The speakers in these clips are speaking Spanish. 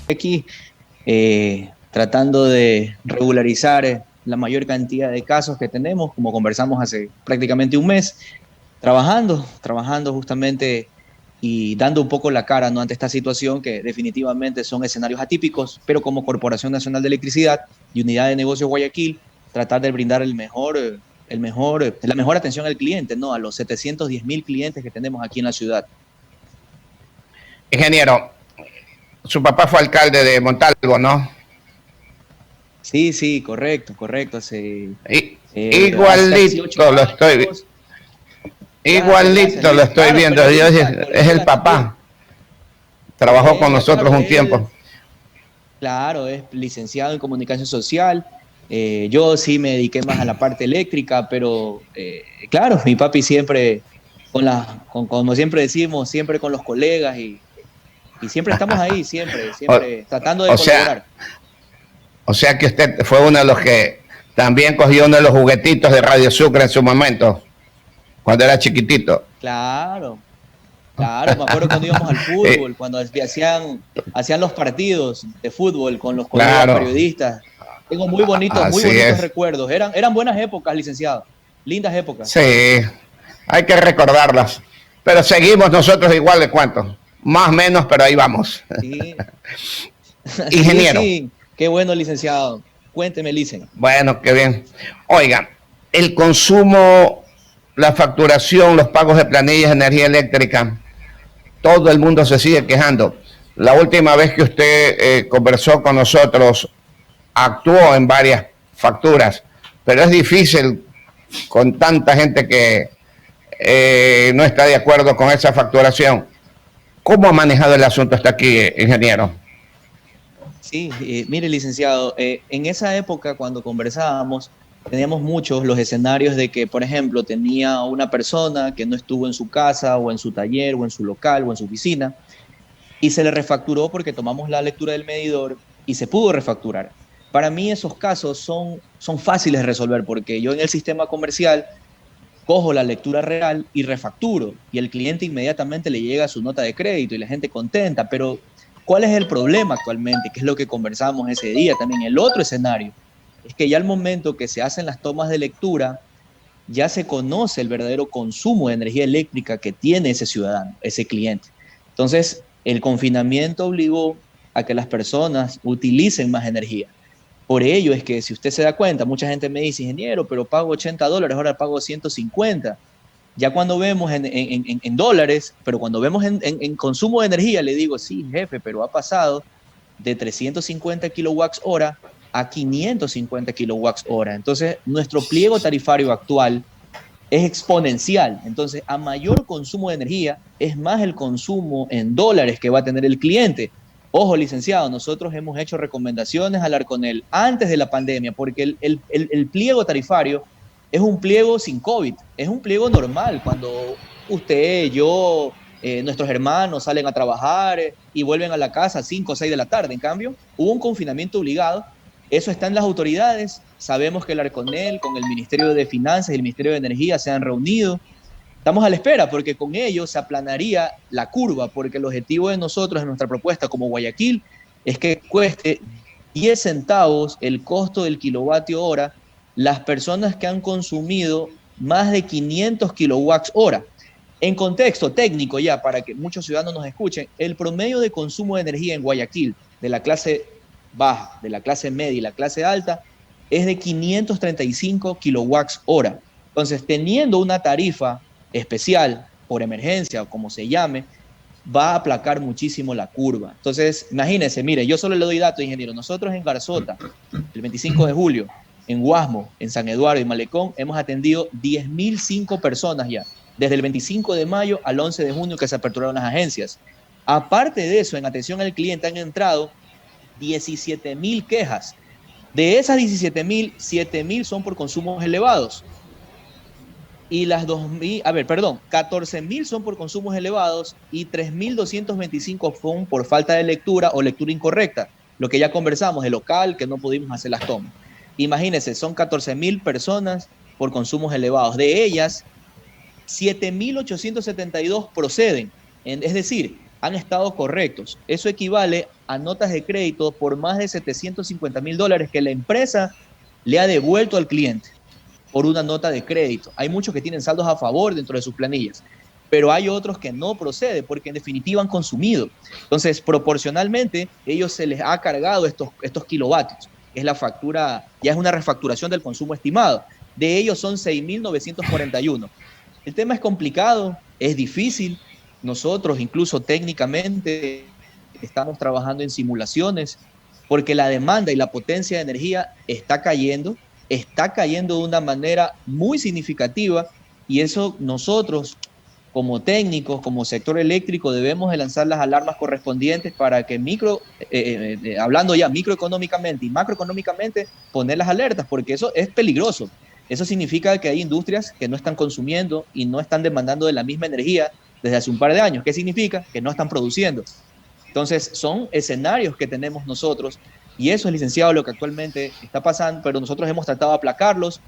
aquí tratando de regularizar la mayor cantidad de casos que tenemos, como conversamos hace prácticamente un mes, trabajando justamente y dando un poco la cara, ¿no?, ante esta situación que definitivamente son escenarios atípicos, pero como Corporación Nacional de Electricidad y Unidad de Negocios Guayaquil, tratar de brindar la mejor atención al cliente, ¿no?, a los 710.000 clientes que tenemos aquí en la ciudad. Ingeniero, su papá fue alcalde de Montalvo, ¿no? Sí, sí, correcto, correcto. Hace casi 8 Igualito lo estoy, años. Gracias, igualito lo Luis. estoy Claro, viendo. periodista, Es el colega también. papá. Trabajó con nosotros Claro, un él, tiempo. claro, es licenciado en comunicación social. Yo sí me dediqué más a la parte eléctrica, pero claro, mi papi siempre, como siempre decimos, siempre con los colegas y siempre estamos ahí, siempre, O, siempre tratando de o sea, colaborar. o sea que usted fue uno de los que también cogió uno de los juguetitos de Radio Sucre en su momento, cuando era chiquitito. Claro, claro, me acuerdo cuando íbamos al Eh, fútbol, cuando hacían los partidos de fútbol con los colegas claro, periodistas. Tengo muy así bonitos es. recuerdos. Eran buenas épocas, licenciado. Lindas épocas. Sí, hay que recordarlas. Pero seguimos nosotros igual de cuánto. Más o menos, pero ahí vamos. Sí, sí, Ingeniero. sí. Qué bueno, licenciado. Cuénteme, licen. Bueno, qué bien. Oiga, el consumo, la facturación, los pagos de planillas de energía eléctrica, todo el mundo se sigue quejando. La última vez que usted conversó con nosotros, actuó en varias facturas, pero es difícil con tanta gente que no está de acuerdo con esa facturación. ¿Cómo ha manejado el asunto hasta aquí, ingeniero? Sí, mire, licenciado, en esa época cuando conversábamos, teníamos muchos los escenarios de que, por ejemplo, tenía una persona que no estuvo en su casa o en su taller o en su local o en su oficina y se le refacturó porque tomamos la lectura del medidor y se pudo refacturar. Para mí esos casos son fáciles de resolver porque yo en el sistema comercial cojo la lectura real y refacturo y el cliente inmediatamente le llega su nota de crédito y la gente contenta, pero ¿cuál es el problema actualmente? Que es lo que conversamos ese día también. El otro escenario es que ya al momento que se hacen las tomas de lectura, ya se conoce el verdadero consumo de energía eléctrica que tiene ese ciudadano, ese cliente. Entonces, el confinamiento obligó a que las personas utilicen más energía. Por ello es que si usted se da cuenta, mucha gente me dice, ingeniero, pero pago $80, ahora pago 150. Ya cuando vemos en dólares, pero cuando vemos en consumo de energía, le digo, sí, jefe, pero ha pasado de 350 kilowatts hora a 550 kilowatts hora. Entonces, nuestro pliego tarifario actual es exponencial. Entonces, a mayor consumo de energía, es más el consumo en dólares que va a tener el cliente. Ojo, licenciado, nosotros hemos hecho recomendaciones al Arconel antes de la pandemia, porque el pliego tarifario es un pliego sin COVID, es un pliego normal, cuando usted, yo, nuestros hermanos salen a trabajar y vuelven a la casa a 5 o 6 de la tarde. En cambio, hubo un confinamiento obligado. Eso está en las autoridades. Sabemos que el Arconel con el Ministerio de Finanzas y el Ministerio de Energía se han reunido. Estamos a la espera porque con ello se aplanaría la curva, porque el objetivo de nosotros, en nuestra propuesta como Guayaquil, es que cueste 10 centavos el costo del kilovatio hora las personas que han consumido más de 500 kilowatts hora. En contexto técnico ya, para que muchos ciudadanos nos escuchen, el promedio de consumo de energía en Guayaquil, de la clase baja, de la clase media y la clase alta, es de 535 kilowatts hora. Entonces, teniendo una tarifa especial por emergencia o como se llame, va a aplacar muchísimo la curva. Entonces, imagínense, mire, yo solo le doy datos, ingeniero. Nosotros en Garzota, el 25 de julio, en Guasmo, en San Eduardo y Malecón, hemos atendido 10.005 personas ya, desde el 25 de mayo al 11 de junio que se aperturaron las agencias. Aparte de eso, en atención al cliente han entrado 17.000 quejas. De esas 17.000, 7.000 son por consumos elevados. Y las 2.000, 14.000 son por consumos elevados y 3.225 son por falta de lectura o lectura incorrecta. Lo que ya conversamos, el local, que no pudimos hacer las tomas. Imagínense, son 14.000 personas por consumos elevados. De ellas, 7.872 proceden. Es decir, han estado correctos. Eso equivale a notas de crédito por más de $750,000 que la empresa le ha devuelto al cliente por una nota de crédito. Hay muchos que tienen saldos a favor dentro de sus planillas, pero hay otros que no procede porque en definitiva han consumido. Entonces, proporcionalmente, ellos se les ha cargado estos kilovatios. Es la factura, ya es una refacturación del consumo estimado. De ellos son 6.941. El tema es complicado, es difícil. Nosotros, incluso técnicamente, estamos trabajando en simulaciones porque la demanda y la potencia de energía está cayendo de una manera muy significativa, y eso nosotros como técnicos, como sector eléctrico, debemos de lanzar las alarmas correspondientes para que hablando ya microeconómicamente y macroeconómicamente, poner las alertas, porque eso es peligroso. Eso significa que hay industrias que no están consumiendo y no están demandando de la misma energía desde hace un par de años. ¿Qué significa? Que no están produciendo. Entonces, son escenarios que tenemos nosotros, y eso es, licenciado, lo que actualmente está pasando, pero nosotros hemos tratado de aplacarlos.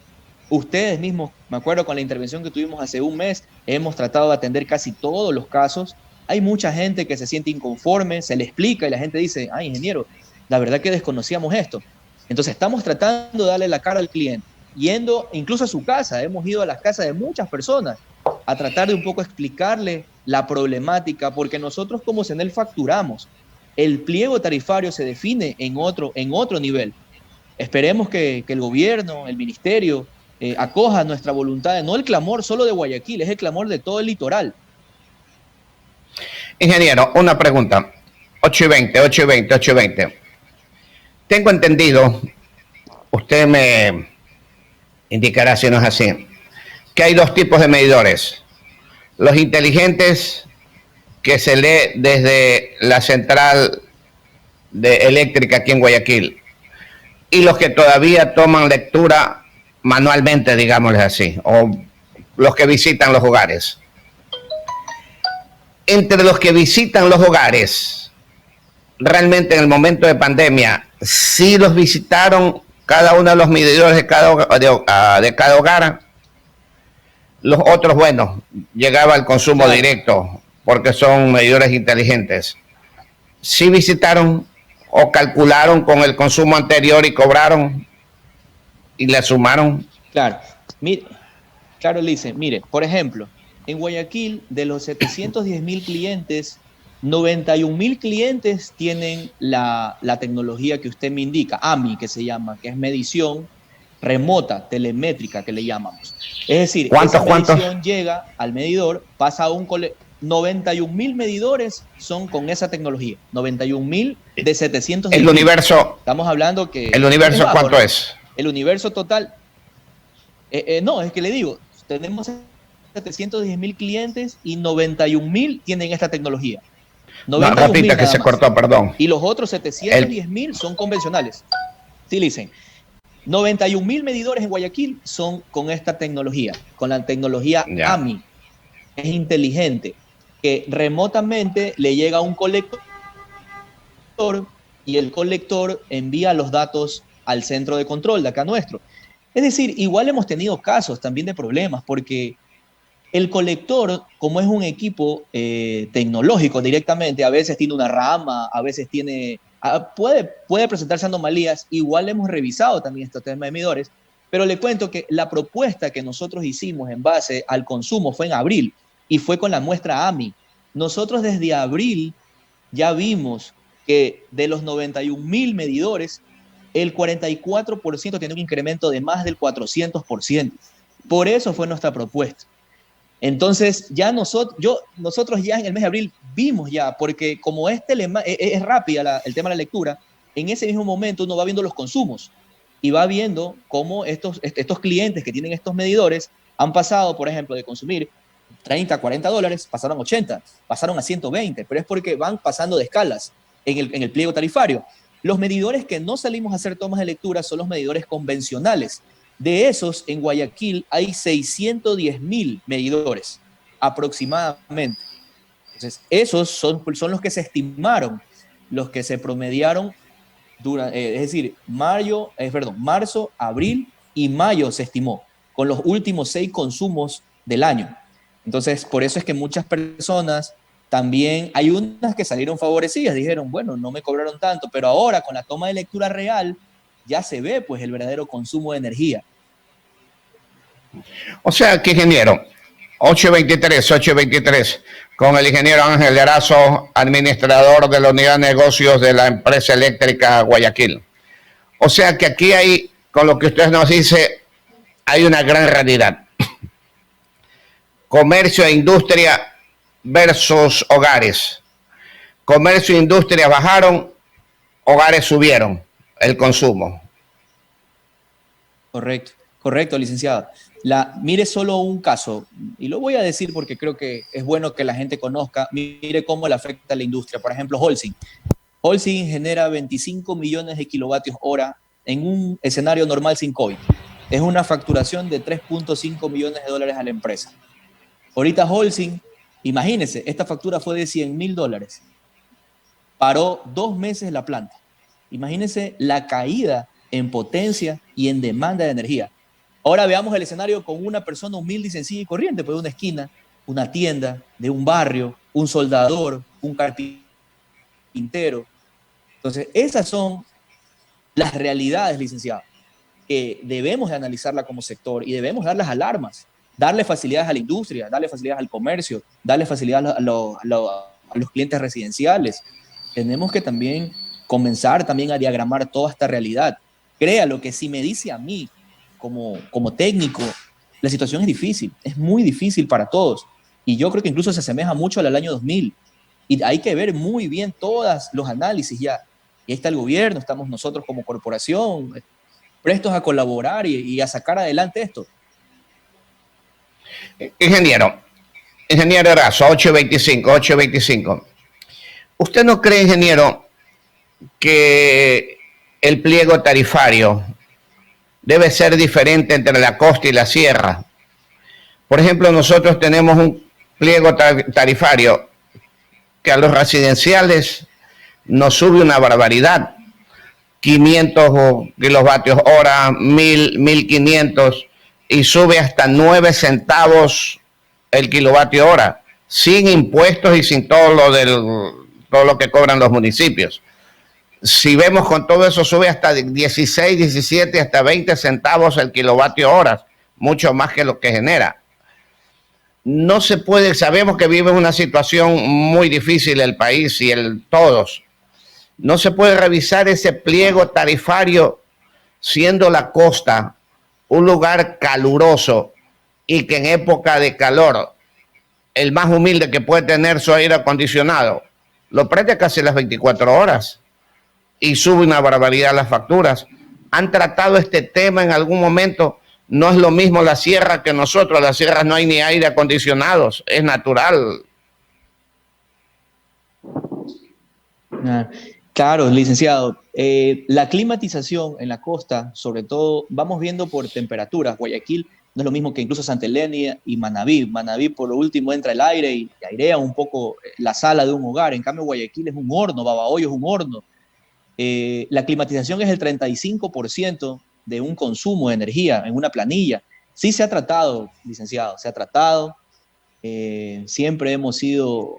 Ustedes mismos, me acuerdo con la intervención que tuvimos hace un mes, hemos tratado de atender casi todos los casos. Hay mucha gente que se siente inconforme, se le explica y la gente dice, ay, ingeniero, la verdad que desconocíamos esto. Entonces, estamos tratando de darle la cara al cliente, yendo incluso a su casa. Hemos ido a las casas de muchas personas a tratar de un poco explicarle la problemática, porque nosotros como CENEL facturamos. El pliego tarifario se define en otro nivel. Esperemos que el gobierno, el ministerio, acoja nuestra voluntad, no el clamor solo de Guayaquil, es el clamor de todo el litoral. Ingeniero, una pregunta. 8:20. Tengo entendido, usted me indicará si no es así, que hay dos tipos de medidores. Los inteligentes, que se lee desde la central eléctrica aquí en Guayaquil, y los que todavía toman lectura manualmente, digámosles así, o los que visitan los hogares. Entre los que visitan los hogares, realmente en el momento de pandemia, sí los visitaron cada uno de los medidores de cada hogar. Los otros, bueno, llegaba al consumo directo porque son medidores inteligentes. ¿Sí visitaron o calcularon con el consumo anterior y cobraron y le sumaron? Claro, Lice, mire, por ejemplo, en Guayaquil, de los 710,000 clientes, 91,000 clientes tienen la tecnología que usted me indica, AMI, que se llama, que es medición remota, telemétrica, que le llamamos. Es decir, esa medición llega al medidor, pasa a un 91,000 medidores son con esa tecnología. 91,000 de 710,000. El universo. Estamos hablando que. ¿El universo cuánto es? El universo total. No, es que le digo, tenemos 710,000 clientes y 91,000 tienen esta tecnología. No, repita que se cortó, perdón. Y los otros 710,000 son convencionales. Sí, dicen. 91,000 medidores en Guayaquil son con esta tecnología, con la tecnología AMI. Es inteligente, que remotamente le llega a un colector y el colector envía los datos al centro de control de acá nuestro. Es decir, igual hemos tenido casos también de problemas, porque el colector, como es un equipo tecnológico directamente, a veces tiene una rama, a veces puede presentarse anomalías. Igual hemos revisado también estos temas de medidores, pero le cuento que la propuesta que nosotros hicimos en base al consumo fue en abril y fue con la muestra AMI. Nosotros desde abril ya vimos que de los 91,000 medidores, el 44% tiene un incremento de más del 400%. Por eso fue nuestra propuesta. Entonces, ya nosotros ya en el mes de abril vimos ya, porque como es rápida el tema de la lectura, en ese mismo momento uno va viendo los consumos y va viendo cómo estos clientes que tienen estos medidores han pasado, por ejemplo, de consumir $30, $40, pasaron a 80, pasaron a 120, pero es porque van pasando de escalas en el pliego tarifario. Los medidores que no salimos a hacer tomas de lectura son los medidores convencionales. De esos, en Guayaquil hay 610,000 medidores, aproximadamente. Entonces, esos son los que se estimaron, los que se promediaron, es decir, marzo, abril y mayo se estimó, con los últimos 6 consumos del año. Entonces, por eso es que muchas personas También hay unas que salieron favorecidas, dijeron, bueno, no me cobraron tanto, pero ahora con la toma de lectura real ya se ve pues el verdadero consumo de energía. O sea que, ingeniero, 823, con el ingeniero Ángel Erazo, administrador de la unidad de negocios de la empresa eléctrica Guayaquil. O sea que aquí hay, con lo que usted nos dice, hay una gran realidad. Comercio e industria versus hogares. Comercio e industria bajaron, hogares subieron el consumo. Correcto, correcto, licenciado. Mire solo un caso, y lo voy a decir porque creo que es bueno que la gente conozca, mire cómo le afecta a la industria. Por ejemplo, Holcim. Holcim genera 25 millones de kilovatios hora en un escenario normal sin COVID. Es una facturación de 3.5 millones de dólares a la empresa. Ahorita Holcim, imagínense, esta factura fue de $100,000. Paró 2 meses la planta. Imagínense la caída en potencia y en demanda de energía. Ahora veamos el escenario con una persona humilde y sencilla y corriente, pues de una esquina, una tienda, de un barrio, un soldador, un carpintero. Entonces, esas son las realidades, licenciado, que debemos de analizarla como sector y debemos dar las alarmas, darle facilidades a la industria, darle facilidades al comercio, darle facilidades a los clientes residenciales. Tenemos que también comenzar también a diagramar toda esta realidad. Créalo que si me dice a mí, como técnico, la situación es difícil, es muy difícil para todos. Y yo creo que incluso se asemeja mucho al año 2000. Y hay que ver muy bien todos los análisis ya. Y ahí está el gobierno, estamos nosotros como corporación, prestos a colaborar y a sacar adelante esto. Ingeniero Erazo, 825. ¿Usted no cree, ingeniero, que el pliego tarifario debe ser diferente entre la costa y la sierra? Por ejemplo, nosotros tenemos un pliego tarifario que a los residenciales nos sube una barbaridad. 500 kilovatios hora, 1,500 y sube hasta 9 centavos el kilovatio hora, sin impuestos y sin todo lo que cobran los municipios. Si vemos con todo eso, sube hasta 16, 17, hasta 20 centavos el kilovatio hora, mucho más que lo que genera. No se puede, sabemos que vive una situación muy difícil el país y todos. No se puede revisar ese pliego tarifario siendo la costa un lugar caluroso y que en época de calor el más humilde que puede tener su aire acondicionado lo prende casi las 24 horas y sube una barbaridad las facturas. ¿Han tratado este tema en algún momento? No es lo mismo la sierra que nosotros. Las sierras no hay ni aire acondicionado, es natural. Claro, licenciado. La climatización en la costa, sobre todo, vamos viendo por temperaturas. Guayaquil no es lo mismo que incluso Santa Elena y Manabí. Manabí, por lo último, entra el aire y airea un poco la sala de un hogar. En cambio, Guayaquil es un horno, Babahoyo es un horno. La climatización es el 35% de un consumo de energía en una planilla. Sí se ha tratado, licenciado, se ha tratado. Siempre hemos sido,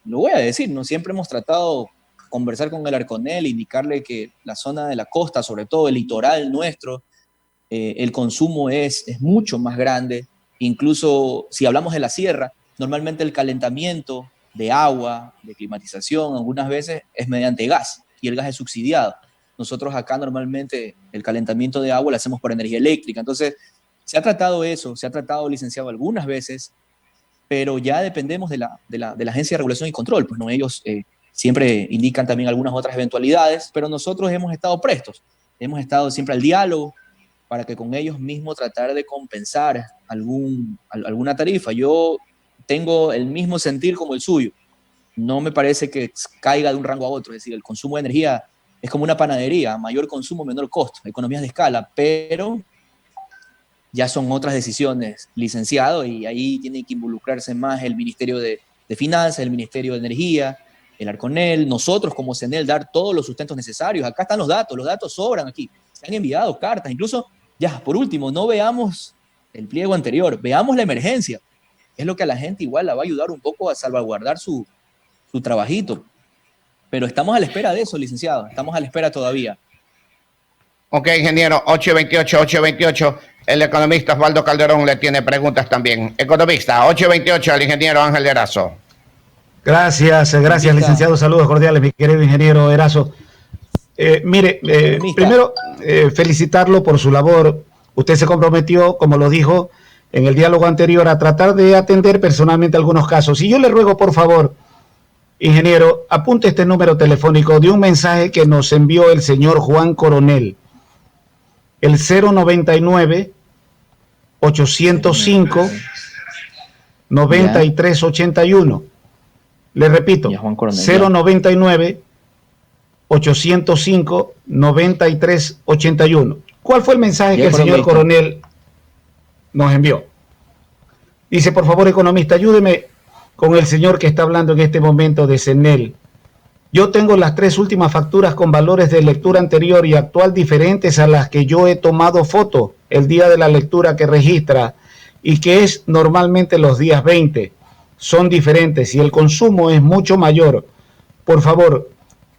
lo voy a decir, ¿no? Siempre hemos tratado conversar con el Arconel, indicarle que la zona de la costa, sobre todo el litoral nuestro, el consumo es mucho más grande. Incluso si hablamos de la sierra, normalmente el calentamiento de agua, de climatización, algunas veces es mediante gas y el gas es subsidiado. Nosotros acá normalmente el calentamiento de agua lo hacemos por energía eléctrica. Entonces, se ha tratado eso, se ha tratado, licenciado, algunas veces, pero ya dependemos de la Agencia de Regulación y Control, pues no, ellos siempre indican también algunas otras eventualidades, pero nosotros hemos estado prestos, hemos estado siempre al diálogo para que con ellos mismos tratar de compensar alguna tarifa. Yo tengo el mismo sentir como el suyo. No me parece que caiga de un rango a otro, es decir, el consumo de energía es como una panadería, mayor consumo, menor costo, economías de escala, pero ya son otras decisiones, licenciado, y ahí tiene que involucrarse más el Ministerio de Finanzas, el Ministerio de Energía, el Arconel, nosotros como CENEL, dar todos los sustentos necesarios. Acá están los datos sobran aquí, se han enviado cartas, incluso, ya, por último, no veamos el pliego anterior, veamos la emergencia, es lo que a la gente igual la va a ayudar un poco a salvaguardar su su trabajito. Pero estamos a la espera de eso, licenciado. Estamos a la espera todavía. Ok, ingeniero, 828. El economista Osvaldo Calderón le tiene preguntas también. Economista, 828, al ingeniero Ángel Erazo. Gracias, licenciado. Saludos cordiales, mi querido ingeniero Erazo. Primero, felicitarlo por su labor. Usted se comprometió, como lo dijo en el diálogo anterior, a tratar de atender personalmente algunos casos. Y yo le ruego, por favor, ingeniero, apunte este número telefónico de un mensaje que nos envió el señor Juan Coronel. El 099-805-9381. Le repito, 099-805-9381. ¿Cuál fue el mensaje que el señor Coronel nos envió? Dice, por favor, economista, ayúdeme con el señor que está hablando en este momento de CENEL. Yo tengo las 3 últimas facturas con valores de lectura anterior y actual diferentes a las que yo he tomado foto el día de la lectura que registra y que es normalmente los días 20. Son diferentes y el consumo es mucho mayor. Por favor,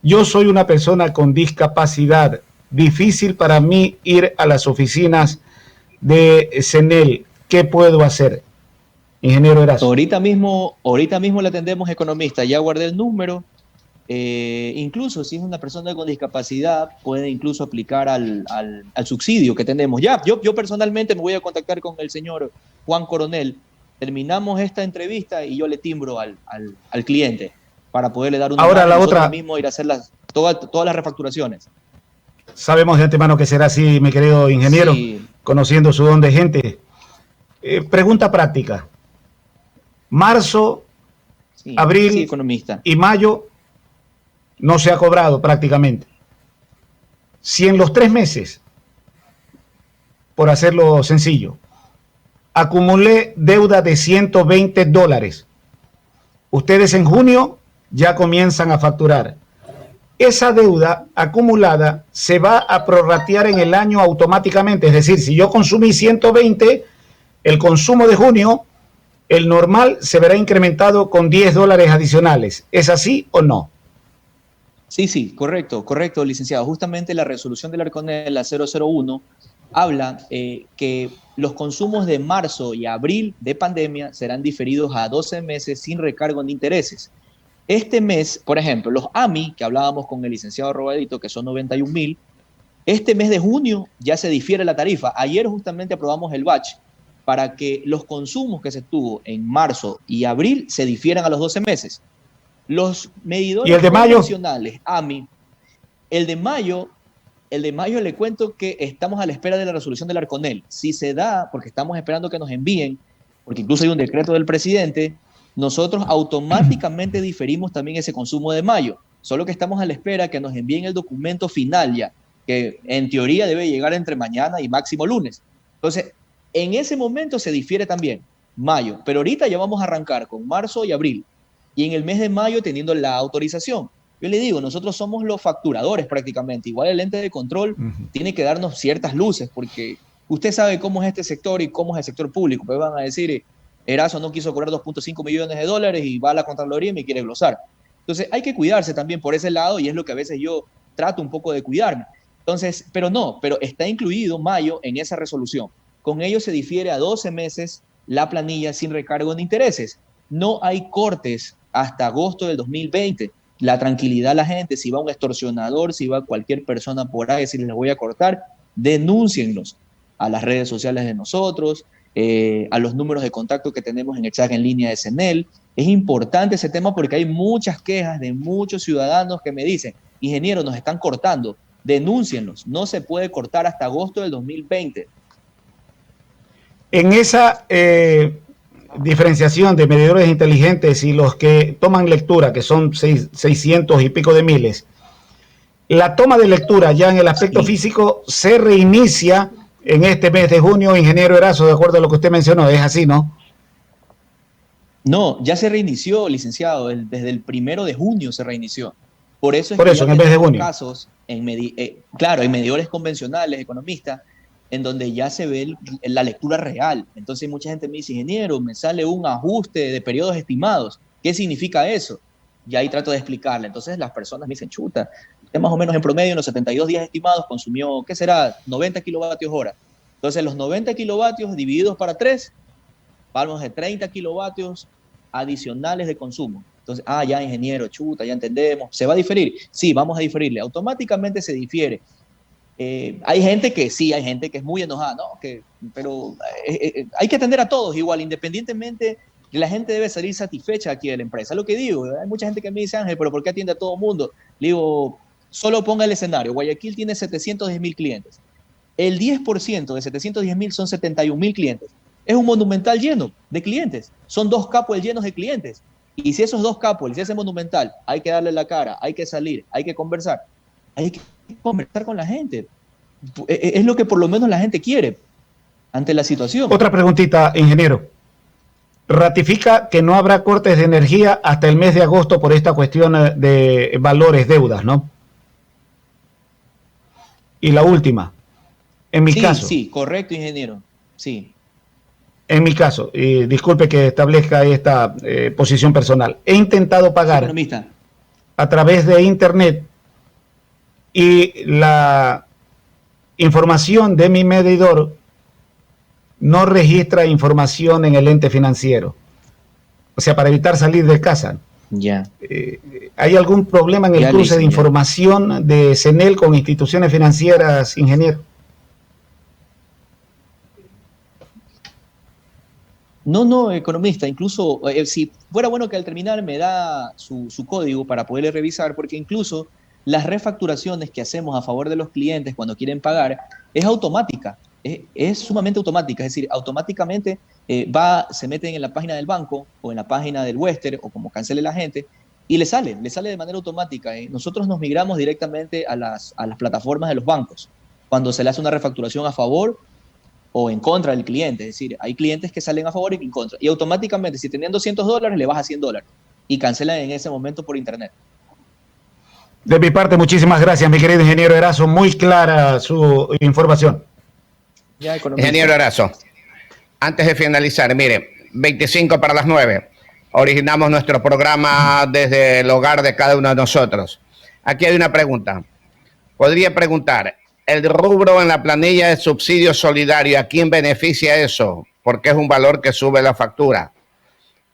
yo soy una persona con discapacidad. Difícil para mí ir a las oficinas de CENEL. ¿Qué puedo hacer? Ingeniero Erazo. Ahorita mismo le atendemos, economista. Ya guardé el número. Incluso si es una persona con discapacidad, puede incluso aplicar al subsidio que tenemos. Ya, yo personalmente me voy a contactar con el señor Juan Coronel. Terminamos esta entrevista y yo le timbro al cliente para poderle dar una Ahora mano, la otra, mismo ir a hacer todas las refacturaciones. Sabemos de antemano que será así, mi querido ingeniero, sí, conociendo su don de gente. Pregunta práctica. Marzo, sí, abril, sí, economista, y mayo no se ha cobrado prácticamente. Si en los 3 meses, por hacerlo sencillo, acumulé deuda de $120, ustedes en junio ya comienzan a facturar. Esa deuda acumulada se va a prorratear en el año automáticamente. Es decir, si yo consumí 120, el consumo de junio, el normal se verá incrementado con $10 adicionales. ¿Es así o no? Sí, correcto, licenciado. Justamente la resolución del Arconel, la 001, habla que los consumos de marzo y abril de pandemia serán diferidos a 12 meses sin recargo ni intereses. Este mes, por ejemplo, los AMI, que hablábamos con el licenciado Robadito, que son 91,000, este mes de junio ya se difiere la tarifa. Ayer justamente aprobamos el batch para que los consumos que se tuvo en marzo y abril se difieran a los 12 meses. Los medidores convencionales, AMI, el de mayo le cuento que estamos a la espera de la resolución del Arconel. Si se da, porque estamos esperando que nos envíen, porque incluso hay un decreto del presidente, nosotros automáticamente diferimos también ese consumo de mayo. Solo que estamos a la espera que nos envíen el documento final ya, que en teoría debe llegar entre mañana y máximo lunes. Entonces, en ese momento se difiere también mayo, pero ahorita ya vamos a arrancar con marzo y abril. Y en el mes de mayo teniendo la autorización. Yo le digo, nosotros somos los facturadores prácticamente. Igual el ente de control tiene que darnos ciertas luces, porque usted sabe cómo es este sector y cómo es el sector público. Pues van a decir, Erazo no quiso cobrar $2.5 millones y va a la Contraloría y me quiere glosar. Entonces hay que cuidarse también por ese lado y es lo que a veces yo trato un poco de cuidarme. Entonces, pero está incluido mayo en esa resolución. Con ello se difiere a 12 meses la planilla sin recargo de intereses. No hay cortes hasta agosto del 2020. La tranquilidad a la gente, si va un extorsionador, si va cualquier persona por ahí, si les voy a cortar, denúncienlos a las redes sociales de nosotros, a los números de contacto que tenemos en el chat en línea de CENEL. Es importante ese tema porque hay muchas quejas de muchos ciudadanos que me dicen, ingeniero, nos están cortando, denúncienlos, no se puede cortar hasta agosto del 2020. En esa diferenciación de medidores inteligentes y los que toman lectura, que son 600 y pico de miles, la toma de lectura ya en el aspecto físico se reinicia en este mes de junio, ingeniero Erazo, de acuerdo a lo que usted mencionó, ¿es así, no? No, ya se reinició, licenciado, desde el 1 de junio se reinició. Por eso en el mes de junio. Casos en medidores convencionales, economistas, en donde ya se ve la lectura real. Entonces mucha gente me dice, ingeniero, me sale un ajuste de periodos estimados. ¿Qué significa eso? Y ahí trato de explicarle. Entonces las personas me dicen, chuta, usted más o menos en promedio en los 72 días estimados consumió, ¿qué será? 90 kilovatios hora. Entonces los 90 kilovatios divididos para 3, vamos de 30 kilovatios adicionales de consumo. Entonces, ya ingeniero, chuta, ya entendemos. ¿Se va a diferir? Sí, vamos a diferirle. Automáticamente se difiere. Hay gente que sí, hay gente que es muy enojada, ¿no? Pero hay que atender a todos igual, independientemente, la gente debe salir satisfecha aquí de la empresa. Es lo que digo, hay mucha gente que me dice, Ángel, pero ¿por qué atiende a todo el mundo? Le digo, solo ponga el escenario, Guayaquil tiene 710,000 clientes. El 10% de 710,000 son 71,000 clientes. Es un monumental lleno de clientes. Son 2 capos llenos de clientes. Y si esos 2 capos, si ese monumental, hay que darle la cara, hay que salir, hay que conversar con la gente. Es lo que por lo menos la gente quiere ante la situación. Otra preguntita, ingeniero. Ratifica que no habrá cortes de energía hasta el mes de agosto por esta cuestión de valores, deudas, ¿no? Y la última, en mi caso. Sí, correcto, ingeniero. Sí. En mi caso, y disculpe que establezca esta posición personal, he intentado pagar a través de internet y la información de mi medidor no registra información en el ente financiero. O sea, para evitar salir de casa. Ya. ¿Hay algún problema en el cruce de información de CENEL con instituciones financieras, ingeniero? No, economista. Incluso, si fuera bueno que al terminar me da su código para poderle revisar, porque incluso las refacturaciones que hacemos a favor de los clientes cuando quieren pagar es automática, es sumamente automática, es decir, automáticamente se meten en la página del banco o en la página del Western o como cancele la gente y le sale de manera automática. Nosotros nos migramos directamente a las plataformas de los bancos cuando se le hace una refacturación a favor o en contra del cliente, es decir, hay clientes que salen a favor y en contra, y automáticamente si tenían $200 le baja $100 y cancelan en ese momento por internet. De mi parte, muchísimas gracias, mi querido ingeniero Erazo. Muy clara su información. Ingeniero Erazo, antes de finalizar, mire, 25 para las 9. Originamos nuestro programa desde el hogar de cada uno de nosotros. Aquí hay una pregunta. Podría preguntar, el rubro en la planilla de subsidio solidario, ¿a quién beneficia eso? Porque es un valor que sube la factura.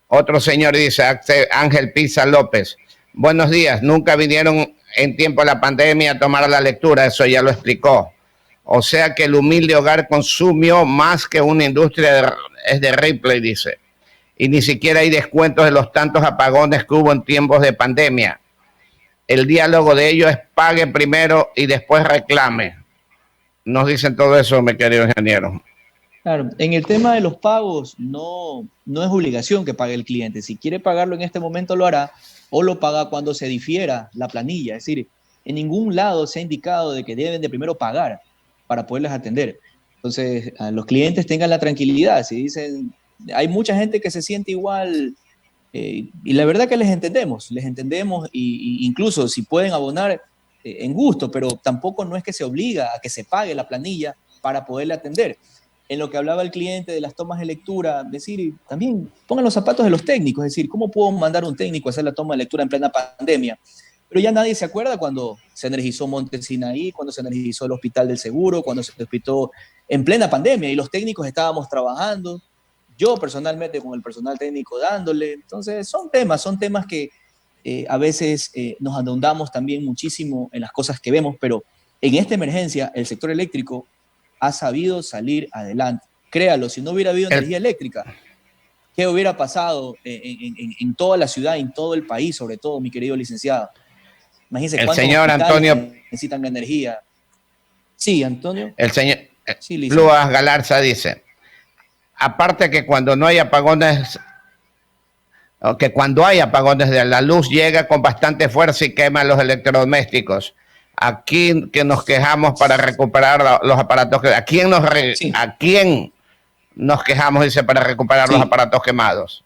Otro señor dice, Ángel Pizza López, buenos días, nunca vinieron en tiempo de la pandemia a tomar la lectura, eso ya lo explicó. O sea que el humilde hogar consumió más que una industria, es de Ripley, dice. Y ni siquiera hay descuentos de los tantos apagones que hubo en tiempos de pandemia. El diálogo de ellos es pague primero y después reclame. Nos dicen todo eso, mi querido ingeniero. Claro, en el tema de los pagos no es obligación que pague el cliente. Si quiere pagarlo en este momento lo hará o lo paga cuando se difiera la planilla. Es decir, en ningún lado se ha indicado de que deben de primero pagar para poderles atender. Entonces, a los clientes tengan la tranquilidad. Si dicen, hay mucha gente que se siente igual y la verdad que les entendemos y incluso si pueden abonar en gusto, pero tampoco no es que se obliga a que se pague la planilla para poderle atender. En lo que hablaba el cliente de las tomas de lectura, decir, también pongan los zapatos de los técnicos, es decir, ¿cómo puedo mandar a un técnico a hacer la toma de lectura en plena pandemia? Pero ya nadie se acuerda cuando se energizó Monte Sinaí, cuando se energizó el Hospital del Seguro, cuando se hospitó en plena pandemia y los técnicos estábamos trabajando, yo personalmente con el personal técnico dándole. Entonces son temas que a veces nos ahondamos también muchísimo en las cosas que vemos, pero en esta emergencia el sector eléctrico ha sabido salir adelante. Créalo, si no hubiera habido energía eléctrica, ¿qué hubiera pasado en toda la ciudad, en todo el país, sobre todo, mi querido licenciado? Imagínense el cuántos señor Antonio necesitan energía. Sí, Antonio. El señor Luas Galarza dice, aparte que cuando no hay apagones, de la luz llega con bastante fuerza y quema los electrodomésticos. Aquí que nos quejamos para recuperar los aparatos, ¿a quién nos quejamos, dice, para recuperar los aparatos quemados?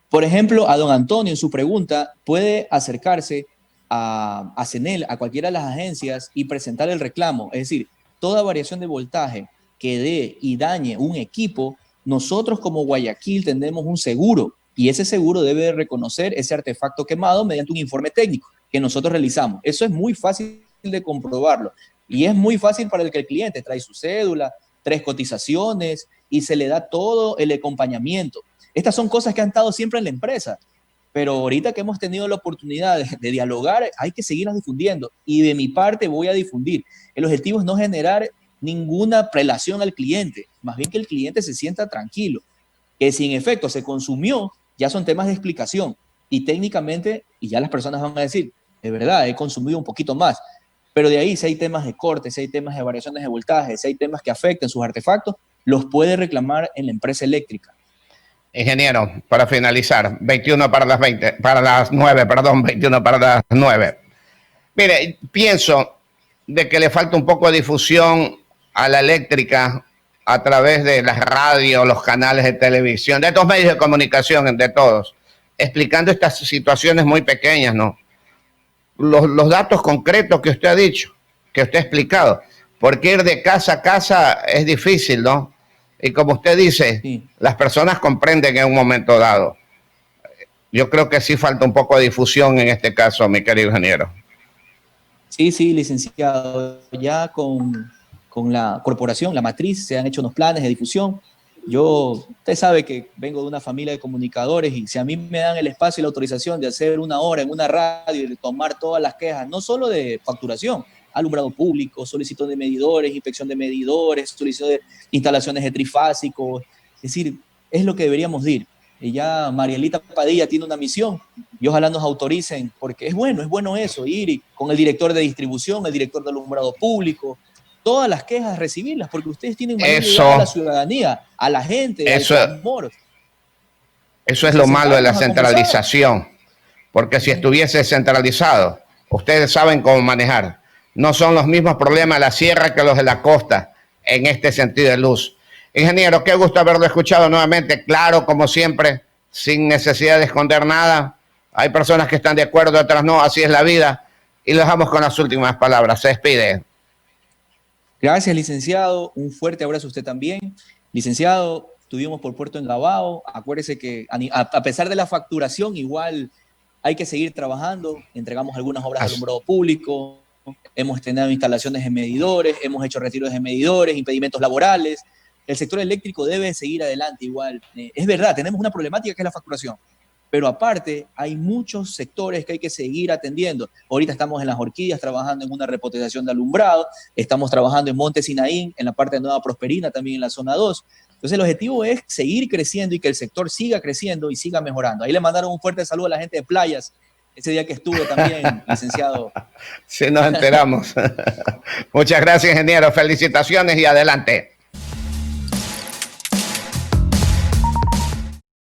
Por ejemplo, a don Antonio en su pregunta puede acercarse a CENEL, a cualquiera de las agencias y presentar el reclamo. Es decir, toda variación de voltaje que dé y dañe un equipo, nosotros como Guayaquil tenemos un seguro y ese seguro debe reconocer ese artefacto quemado mediante un informe técnico que nosotros realizamos. Eso es muy fácil de comprobarlo y es muy fácil para el que el cliente trae su cédula, 3 cotizaciones y se le da todo el acompañamiento. Estas son cosas que han estado siempre en la empresa, pero ahorita que hemos tenido la oportunidad de dialogar, hay que seguirlas difundiendo y de mi parte voy a difundir. El objetivo es no generar ninguna prelación al cliente, más bien que el cliente se sienta tranquilo, que si en efecto se consumió, ya son temas de explicación y técnicamente, y ya las personas van a decir, de verdad, he consumido un poquito más, pero de ahí si hay temas de corte, si hay temas de variaciones de voltaje, si hay temas que afecten sus artefactos, los puede reclamar en la empresa eléctrica. Ingeniero, para finalizar, 21 para las 20, para las 9, perdón, 21 para las 9. Mire, pienso de que le falta un poco de difusión a la eléctrica a través de las radios, los canales de televisión, de estos medios de comunicación, de todos, explicando estas situaciones muy pequeñas, ¿no? Los datos concretos que usted ha dicho, que usted ha explicado, porque ir de casa a casa es difícil, ¿no? Y como usted dice, sí, las personas comprenden en un momento dado. Yo creo que sí falta un poco de difusión en este caso, mi querido ingeniero. Sí, sí, licenciado. Ya con la corporación, la matriz, se han hecho unos planes de difusión. Usted sabe que vengo de una familia de comunicadores y si a mí me dan el espacio y la autorización de hacer 1 hora en una radio y de tomar todas las quejas, no solo de facturación, alumbrado público, solicitud de medidores, inspección de medidores, solicitud de instalaciones de trifásicos, es decir, es lo que deberíamos ir. Y ya Marielita Padilla tiene una misión y ojalá nos autoricen, porque es bueno eso, ir y con el director de distribución, el director de alumbrado público, todas las quejas recibirlas, porque ustedes tienen mayor llegada a la ciudadanía, a la gente, al clamor. Eso es lo malo de la centralización, porque si estuviese centralizado, ustedes saben cómo manejar. No son los mismos problemas de la sierra que los de la costa en este sentido de luz. Ingeniero, qué gusto haberlo escuchado nuevamente, claro, como siempre, sin necesidad de esconder nada. Hay personas que están de acuerdo, otras no, así es la vida. Y lo dejamos con las últimas palabras. Se despide. Gracias, licenciado. Un fuerte abrazo a usted también. Licenciado, estuvimos por Puerto Engabao. Acuérdese que a pesar de la facturación, igual hay que seguir trabajando. Entregamos algunas obras de alumbrado público. Hemos tenido instalaciones de medidores, hemos hecho retiros de medidores, impedimentos laborales. El sector eléctrico debe seguir adelante igual. Es verdad, tenemos una problemática que es la facturación, pero aparte hay muchos sectores que hay que seguir atendiendo. Ahorita estamos en Las Orquídeas trabajando en una repotenciación de alumbrado, estamos trabajando en Monte Sinaín, en la parte de Nueva Prosperina, también en la zona 2. Entonces el objetivo es seguir creciendo y que el sector siga creciendo y siga mejorando. Ahí le mandaron un fuerte saludo a la gente de Playas, ese día que estuve también, licenciado. Sí, nos enteramos. Muchas gracias, ingeniero. Felicitaciones y adelante.